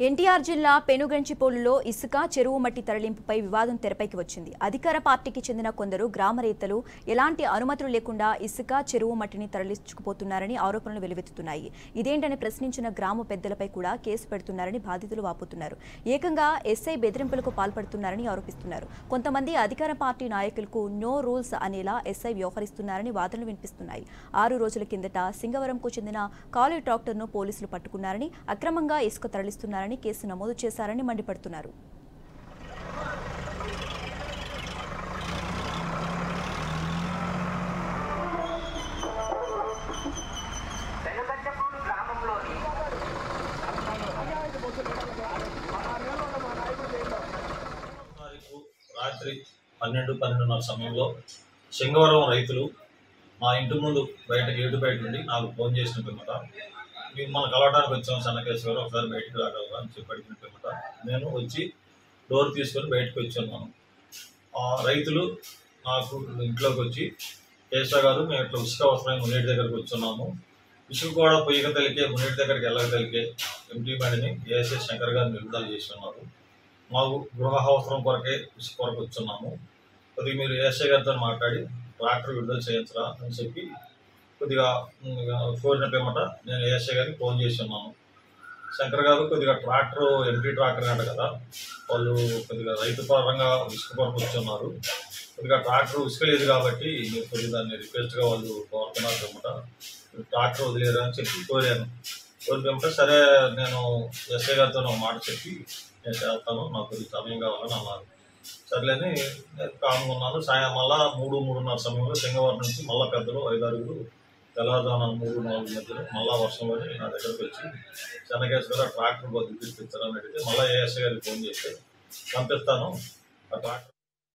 ఎన్టీఆర్ జిల్లా పెనుగంచిపోలులో ఇసుక చెరువు మట్టి తరలింపుపై వివాదం తెరపైకి వచ్చింది. అధికార పార్టీకి చెందిన కొందరు గ్రామరేతలు ఎలాంటి అనుమతులు లేకుండా ఇసుక చెరువు మట్టిని తరలించుకుపోతున్నారని ఆరోపణలు వెలువెత్తుతున్నాయి. ఇదేంటని ప్రశ్నించిన గ్రామ పెద్దలపై కూడా కేసు పెడుతున్నారని బాధితులు వాపోతున్నారు. ఏకంగా ఎస్ఐ బెదిరింపులకు పాల్పడుతున్నారని ఆరోపిస్తున్నారు. కొంతమంది అధికార పార్టీ నాయకులకు నో రూల్స్ అనేలా ఎస్ఐ వ్యవహరిస్తున్నారని వాదనలు వినిపిస్తున్నాయి. 6 రోజుల కిందట సింగవరంకు చెందిన కాలీ ట్రాక్టర్ను పోలీసులు పట్టుకున్నారని, అక్రమంగా ఇసుక తరలిస్తున్నారని కేసు నమోదు చేశారని మండిపడుతున్నారు. రాత్రి 12:30 సమయంలో సింగవరం రైతులు మా ఇంటి ముందు గేటు బయట నుండి నాకు ఫోన్ చేసిన పిమ్మట మిమ్మల్ని కలవడానికి వచ్చాము చెన్నకేశ్వరం, ఒకసారి బయటికి రాగలరా అని చెప్పి అడిగిన పిమ్మట నేను వచ్చి డోర్ తీసుకొని బయటకు వచ్చున్నాను. రైతులు నాకు ఇంట్లోకి వచ్చి, కేశవ గారు మేము ఇట్లా ఇసుక అవసరమైన మునేటి దగ్గరకు వచ్చున్నాము, ఇసుక కూడా పొయ్యక తెలికే మునేటి దగ్గరికి వెళ్ళక తెలికే ఎంటీ బండిని ఏఎస్ఐ శంకర్ గారిని విడుదల చేసి ఉన్నారు. మాకు గృహ అవసరం కొరకే ఇసుక కొరకు వచ్చున్నాము, కొద్దిగా మీరు ఏఎస్ఐ గారితో మాట్లాడి ట్రాక్టర్ విడుదల చేయించరా అని చెప్పి కొద్దిగా కోరిన పిమ్మట నేను ఏఎస్ఐ గారికి ఫోన్ చేసి ఉన్నాను. శంకర్ గారు కొద్దిగా ట్రాక్టర్ ఎంటీ ట్రాక్టర్ అంట కదా, వాళ్ళు కొద్దిగా రైతు పరంగా ఇసుక కొరకు వచ్చున్నారు, కొద్దిగా ట్రాక్టర్ ఇసుక లేదు కాబట్టి మీరు కొద్దిగా దాన్ని రిక్వెస్ట్గా వాళ్ళు కోరుతున్నారు పిమ్మట ట్రాక్టర్ వదిలేరు అని చెప్పి కోరాను. కోరిన పిమ్మట సరే నేను ఎస్ఐ గారితో ఒక మాట చెప్పి నేను చేస్తాను, నాకు కొద్దిగా సమయం కావాలని అన్నారు. సర్లేని కామ్గా ఉన్నాను. మళ్ళా 3-3:30 సమయంలో సింగవరం నుంచి మళ్ళీ పెద్దలు 5-6 తెల్లవారుజామున 3-4 మధ్యలో మళ్ళా వర్షంలో నా దగ్గరకు వచ్చి చెన్నకేశ్వర ట్రాక్టర్ బదులు తీసుకొచ్చారని అడిగితే మళ్ళీ ఏఎస్ఐ గారికి ఫోన్ చేస్తే పంపిస్తాను ఆ ట్రాక్టర్